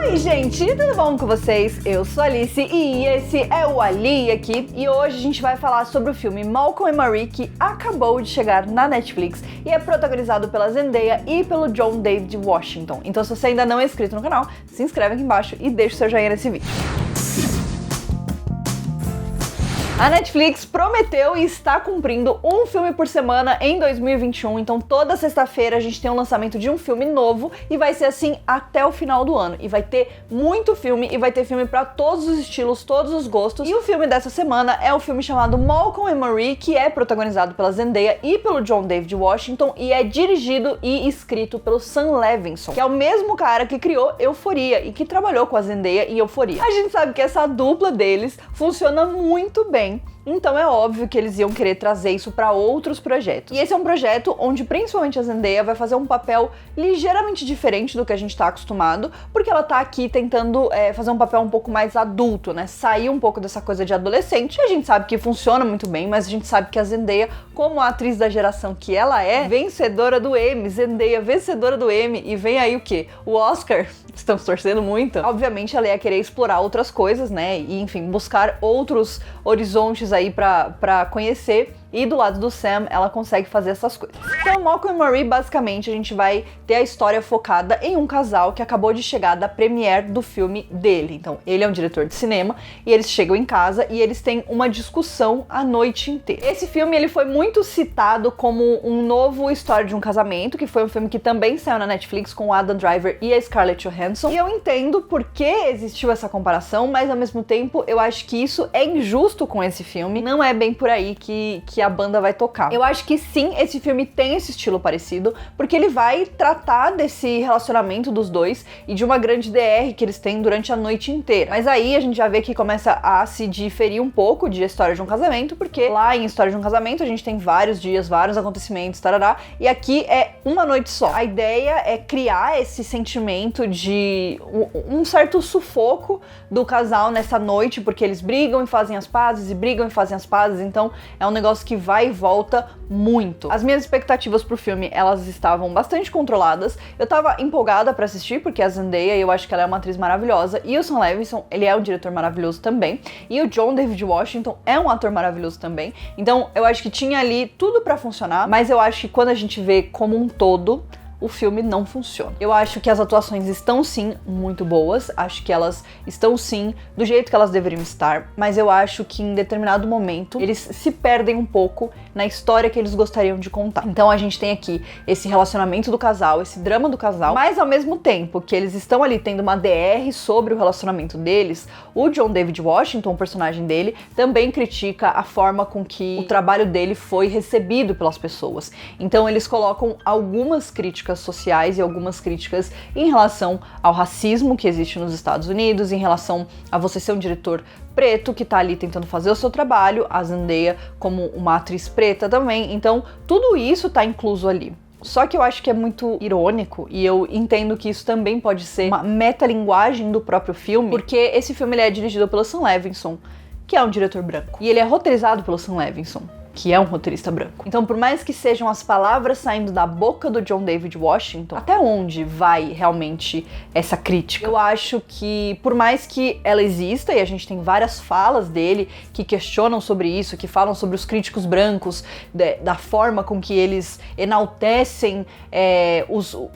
Oi gente, tudo bom com vocês? Eu sou a Alice e esse é o Ali aqui, e hoje a gente vai falar sobre o filme Malcolm e Marie, que acabou de chegar na Netflix e é protagonizado pela Zendaya e pelo John David Washington. Então se você ainda não é inscrito no canal, se inscreve aqui embaixo e deixa o seu joinha nesse vídeo. A Netflix prometeu e está cumprindo um filme por semana em 2021, então toda sexta-feira a gente tem um lançamento de um filme novo e vai ser assim até o final do ano. E vai ter muito filme e vai ter filme para todos os estilos, todos os gostos. E o filme dessa semana é um filme chamado Malcolm e Marie, que é protagonizado pela Zendaya e pelo John David Washington e é dirigido e escrito pelo Sam Levinson, que é o mesmo cara que criou Euphoria e que trabalhou com a Zendaya em Euphoria. A gente sabe que essa dupla deles funciona muito bem. Então é óbvio que eles iam querer trazer isso para outros projetos. E esse é um projeto onde principalmente a Zendaya vai fazer um papel ligeiramente diferente do que a gente tá acostumado, porque ela tá aqui tentando fazer um papel um pouco mais adulto, né? Sair um pouco dessa coisa de adolescente. E a gente sabe que funciona muito bem, mas a gente sabe que a Zendaya, como a atriz da geração que ela é, vencedora do Emmy, Zendaya vencedora do Emmy, e vem aí o quê? O Oscar. Estamos torcendo muito. Obviamente ela ia querer explorar outras coisas, né? E enfim, buscar outros horizontes aí pra conhecer. E do lado do Sam, ela consegue fazer essas coisas. Então, Malcolm e Marie, basicamente, a gente vai ter a história focada em um casal que acabou de chegar da premiere do filme dele. Então, ele é um diretor de cinema e eles chegam em casa e eles têm uma discussão a noite inteira. Esse filme, ele foi muito citado como um novo História de um Casamento, que foi um filme que também saiu na Netflix com o Adam Driver e a Scarlett Johansson. E eu entendo por que existiu essa comparação, mas ao mesmo tempo, eu acho que isso é injusto com esse filme. Não é bem por aí que a banda vai tocar. Eu acho que sim, esse filme tem esse estilo parecido, porque ele vai tratar desse relacionamento dos dois e de uma grande DR que eles têm durante a noite inteira. Mas aí a gente já vê que começa a se diferir um pouco de História de um Casamento, porque lá em História de um Casamento a gente tem vários dias, vários acontecimentos, tarará, e aqui é uma noite só. A ideia é criar esse sentimento de um certo sufoco do casal nessa noite, porque eles brigam e fazem as pazes, e brigam e fazem as pazes, então é um negócio que vai e volta muito. As minhas expectativas pro filme, elas estavam bastante controladas. Eu tava empolgada pra assistir, porque a Zendaya, eu acho que ela é uma atriz maravilhosa, e o Sam Levinson, ele é um diretor maravilhoso também, e o John David Washington é um ator maravilhoso também. Então, eu acho que tinha ali tudo pra funcionar, mas eu acho que quando a gente vê como um todo, o filme não funciona. Eu acho que as atuações estão sim muito boas, acho que elas estão sim do jeito que elas deveriam estar, mas eu acho que em determinado momento eles se perdem um pouco na história que eles gostariam de contar. Então a gente tem aqui esse relacionamento do casal, esse drama do casal, mas ao mesmo tempo que eles estão ali tendo uma DR sobre o relacionamento deles, o John David Washington, o personagem dele, também critica a forma com que o trabalho dele foi recebido pelas pessoas. Então eles colocam algumas críticas sociais e algumas críticas em relação ao racismo que existe nos Estados Unidos, em relação a você ser um diretor preto que tá ali tentando fazer o seu trabalho, a Zendaya como uma atriz preta também, então tudo isso tá incluso ali. Só que eu acho que é muito irônico, e eu entendo que isso também pode ser uma metalinguagem do próprio filme, porque esse filme ele é dirigido pelo Sam Levinson, que é um diretor branco, e ele é roteirizado pelo Sam Levinson, que é um roteirista branco. Então, por mais que sejam as palavras saindo da boca do John David Washington, até onde vai realmente essa crítica? Eu acho que, por mais que ela exista, e a gente tem várias falas dele que questionam sobre isso, que falam sobre os críticos brancos, da forma com que eles enaltecem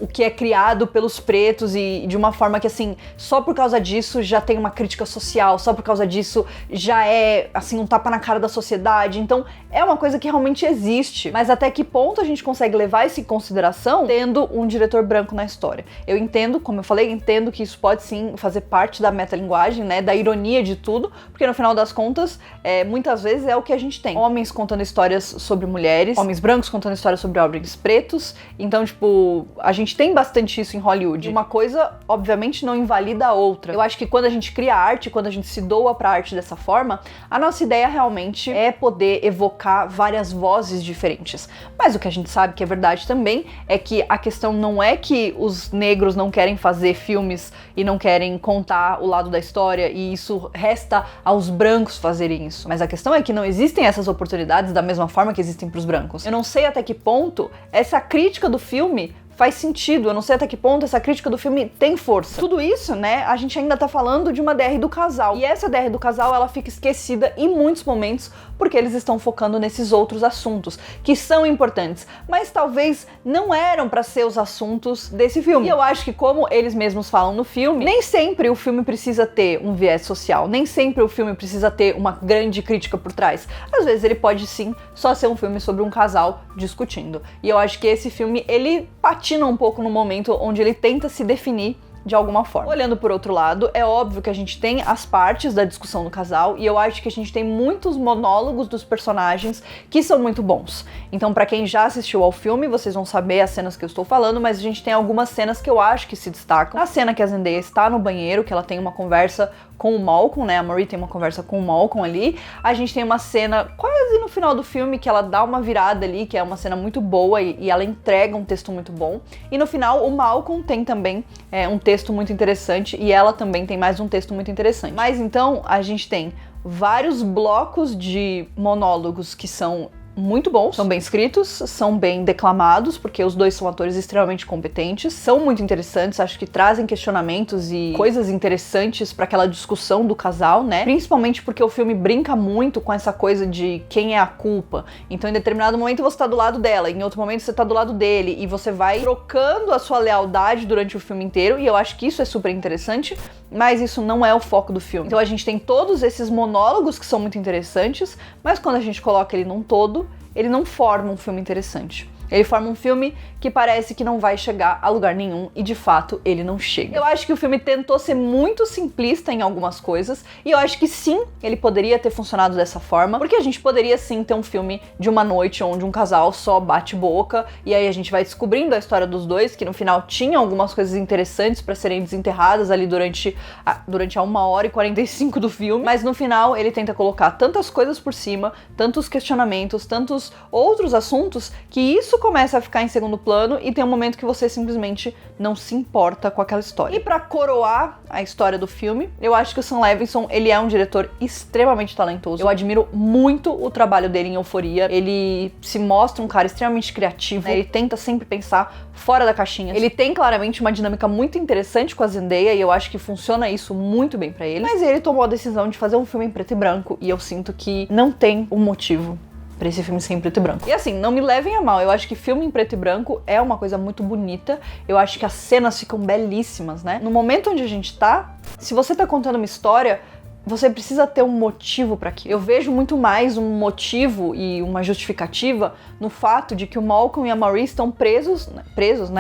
o que é criado pelos pretos, e de uma forma que, assim, só por causa disso já tem uma crítica social, só por causa disso já é, assim, um tapa na cara da sociedade. Então, é uma coisa que realmente existe, mas até que ponto a gente consegue levar isso em consideração tendo um diretor branco na história? Eu entendo, como eu falei, entendo que isso pode sim fazer parte da metalinguagem, né, da ironia de tudo, porque no final das contas, muitas vezes é o que a gente tem. Homens contando histórias sobre mulheres, homens brancos contando histórias sobre homens pretos, então, tipo, a gente tem bastante isso em Hollywood. Uma coisa, obviamente, não invalida a outra. Eu acho que quando a gente cria arte, quando a gente se doa pra arte dessa forma, a nossa ideia realmente é poder evocar várias vozes diferentes. Mas o que a gente sabe que é verdade também é que a questão não é que os negros não querem fazer filmes e não querem contar o lado da história e isso resta aos brancos fazerem isso. Mas a questão é que não existem essas oportunidades da mesma forma que existem para os brancos. Eu não sei até que ponto essa crítica do filme faz sentido, eu não sei até que ponto essa crítica do filme tem força. Tudo isso, né, a gente ainda tá falando de uma DR do casal, e essa DR do casal, ela fica esquecida em muitos momentos, porque eles estão focando nesses outros assuntos, que são importantes, mas talvez não eram pra ser os assuntos desse filme. E eu acho que, como eles mesmos falam no filme, nem sempre o filme precisa ter um viés social, nem sempre o filme precisa ter uma grande crítica por trás. Às vezes ele pode sim só ser um filme sobre um casal discutindo. E eu acho que esse filme, ele patina um pouco no momento onde ele tenta se definir de alguma forma. Olhando por outro lado, é óbvio que a gente tem as partes da discussão do casal, e eu acho que a gente tem muitos monólogos dos personagens que são muito bons. Então, pra quem já assistiu ao filme, vocês vão saber as cenas que eu estou falando, mas a gente tem algumas cenas que eu acho que se destacam. A cena que a Zendaya está no banheiro, que ela tem uma conversa com o Malcolm, né? A Marie tem uma conversa com o Malcolm ali. A gente tem uma cena quase no final do filme que ela dá uma virada ali, que é uma cena muito boa e ela entrega um texto muito bom. E no final, o Malcolm tem também um texto muito interessante e ela também tem mais um texto muito interessante. Mas então, a gente tem vários blocos de monólogos que são muito bons, são bem escritos, são bem declamados, porque os dois são atores extremamente competentes, são muito interessantes, acho que trazem questionamentos e coisas interessantes para aquela discussão do casal, né? Principalmente porque o filme brinca muito com essa coisa de quem é a culpa. Então, em determinado momento você tá do lado dela, em outro momento você tá do lado dele, e você vai trocando a sua lealdade durante o filme inteiro, e eu acho que isso é super interessante, mas isso não é o foco do filme. Então a gente tem todos esses monólogos que são muito interessantes, mas quando a gente coloca ele num todo, ele não forma um filme interessante. Ele forma um filme que parece que não vai chegar a lugar nenhum, e de fato ele não chega. Eu acho que o filme tentou ser muito simplista em algumas coisas, e eu acho que sim, ele poderia ter funcionado dessa forma, porque a gente poderia sim ter um filme de uma noite onde um casal só bate boca, e aí a gente vai descobrindo a história dos dois, que no final tinha algumas coisas interessantes pra serem desenterradas ali durante a 1h45 do filme, mas no final ele tenta colocar tantas coisas por cima, tantos questionamentos, tantos outros assuntos, que isso começa a ficar em segundo plano e tem um momento que você simplesmente não se importa com aquela história. E pra coroar a história do filme, eu acho que o Sam Levinson, ele é um diretor extremamente talentoso. Eu admiro muito o trabalho dele em Euphoria. Ele se mostra um cara extremamente criativo, né? Ele tenta sempre pensar fora da caixinha. Ele tem claramente uma dinâmica muito interessante com a Zendaya e eu acho que funciona isso muito bem pra ele. Mas ele tomou a decisão de fazer um filme em preto e branco e eu sinto que não tem um motivo pra esse filme ser em preto e branco. E assim, não me levem a mal, eu acho que filme em preto e branco é uma coisa muito bonita, eu acho que as cenas ficam belíssimas, né? No momento onde a gente tá, se você tá contando uma história, você precisa ter um motivo pra aquilo. Eu vejo muito mais um motivo e uma justificativa no fato de que o Malcolm e a Marie estão presos, né?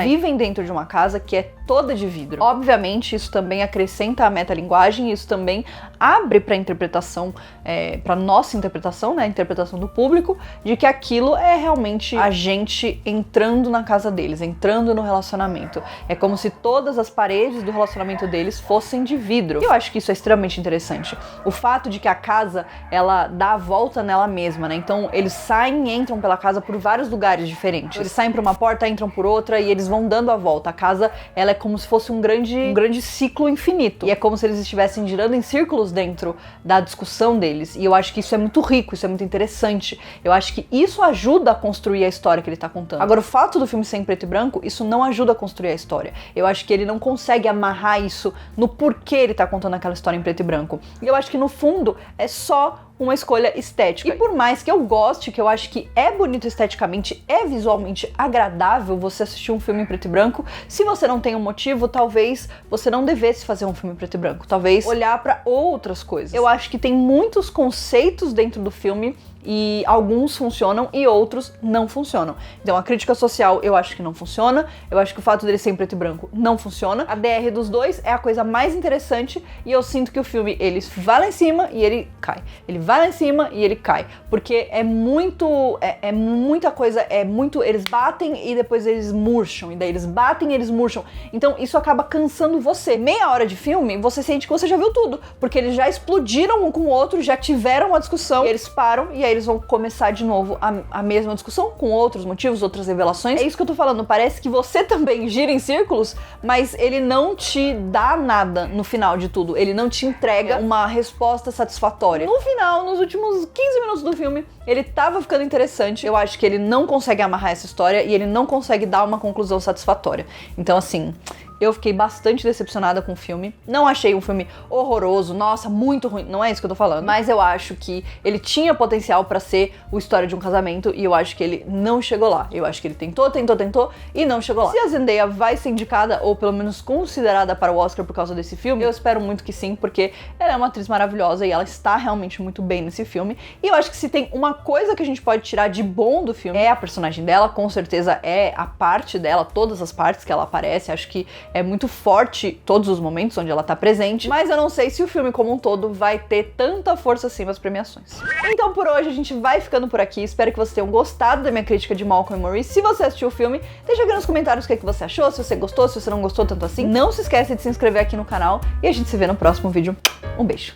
Vivem dentro de uma casa que é toda de vidro. Obviamente, isso também acrescenta a metalinguagem, isso também abre pra interpretação, pra nossa interpretação, né? A interpretação do público, de que aquilo é realmente a gente entrando na casa deles, entrando no relacionamento. É como se todas as paredes do relacionamento deles fossem de vidro. E eu acho que isso é extremamente interessante. O fato de que a casa, ela dá a volta nela mesma, né? Então, eles saem e entram pela casa por vários lugares diferentes. Eles saem por uma porta, entram por outra e eles vão dando a volta. A casa, ela é como se fosse um grande ciclo infinito. E é como se eles estivessem girando em círculos dentro da discussão deles. E eu acho que isso é muito rico, isso é muito interessante. Eu acho que isso ajuda a construir a história que ele tá contando. Agora, o fato do filme ser em preto e branco, isso não ajuda a construir a história. Eu acho que ele não consegue amarrar isso no porquê ele tá contando aquela história em preto e branco. E eu acho que no fundo é só uma escolha estética. E por mais que eu goste, que eu acho que é bonito esteticamente, é visualmente agradável você assistir um filme em preto e branco, se você não tem um motivo, talvez você não devesse fazer um filme em preto e branco. Talvez olhar pra outras coisas. Eu acho que tem muitos conceitos dentro do filme e alguns funcionam e outros não funcionam. Então a crítica social eu acho que não funciona, eu acho que o fato dele ser em preto e branco não funciona. A DR dos dois é a coisa mais interessante e eu sinto que o filme, ele vai lá em cima e ele cai. Ele vai lá em cima e ele cai. Porque é muito, muita coisa, eles batem e depois eles murcham, e daí eles batem e eles murcham. Então isso acaba cansando você. Meia hora de filme, você sente que você já viu tudo, porque eles já explodiram um com o outro, já tiveram uma discussão, e eles param e aí aí eles vão começar de novo a mesma discussão, com outros motivos, outras revelações. É isso que eu tô falando, parece que você também gira em círculos, mas ele não te dá nada no final de tudo, ele não te entrega uma resposta satisfatória. No final, nos últimos 15 minutos do filme, ele tava ficando interessante, eu acho que ele não consegue amarrar essa história e ele não consegue dar uma conclusão satisfatória. Então, assim, eu fiquei bastante decepcionada com o filme. Não achei um filme horroroso, nossa, muito ruim, não é isso que eu tô falando. Mas eu acho que ele tinha potencial pra ser o História de um Casamento e eu acho que ele não chegou lá. Eu acho que ele tentou e não chegou lá. Se a Zendaya vai ser indicada, ou pelo menos considerada para o Oscar por causa desse filme, eu espero muito que sim, porque ela é uma atriz maravilhosa e ela está realmente muito bem nesse filme. E eu acho que se tem uma coisa que a gente pode tirar de bom do filme, é a personagem dela, com certeza é a parte dela, todas as partes que ela aparece, acho que é muito forte todos os momentos onde ela tá presente, mas eu não sei se o filme como um todo vai ter tanta força assim nas premiações. Então por hoje a gente vai ficando por aqui, espero que vocês tenham gostado da minha crítica de Malcolm e Marie. Se você assistiu o filme, deixa aqui nos comentários o que você achou, se você gostou, se você não gostou tanto assim. Não se esquece de se inscrever aqui no canal e a gente se vê no próximo vídeo. Um beijo!